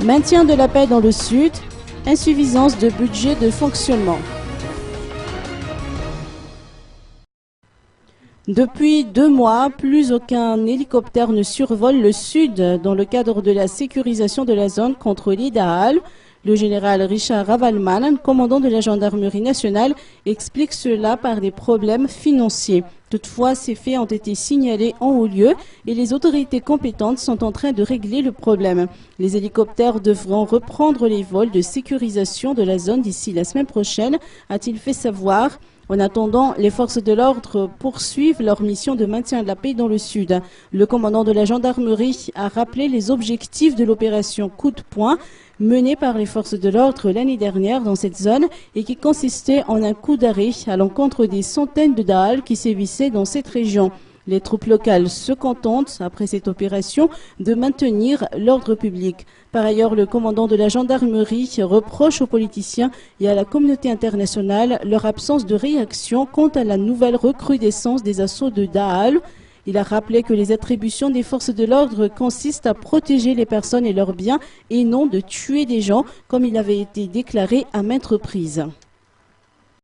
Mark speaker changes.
Speaker 1: Maintien de la paix dans le sud, insuffisance de budget de fonctionnement. Depuis 2 mois, plus aucun hélicoptère ne survole le sud dans le cadre de la sécurisation de la zone contrôlée d'Aal. Le général Richard Ravalman, commandant de la gendarmerie nationale, explique cela par des problèmes financiers. Toutefois, ces faits ont été signalés en haut lieu et les autorités compétentes sont en train de régler le problème. Les hélicoptères devront reprendre les vols de sécurisation de la zone d'ici la semaine prochaine, a-t-il fait savoir. En attendant, les forces de l'ordre poursuivent leur mission de maintien de la paix dans le sud. Le commandant de la gendarmerie a rappelé les objectifs de l'opération Coup de poing menée par les forces de l'ordre l'année dernière dans cette zone et qui consistait en un coup d'arrêt à l'encontre des centaines de Daal qui sévissaient dans cette région. Les troupes locales se contentent, après cette opération, de maintenir l'ordre public. Par ailleurs, le commandant de la gendarmerie reproche aux politiciens et à la communauté internationale leur absence de réaction quant à la nouvelle recrudescence des assauts de Daal. Il a rappelé que les attributions des forces de l'ordre consistent à protéger les personnes et leurs biens et non de tuer des gens, comme il avait été déclaré à maintes reprises.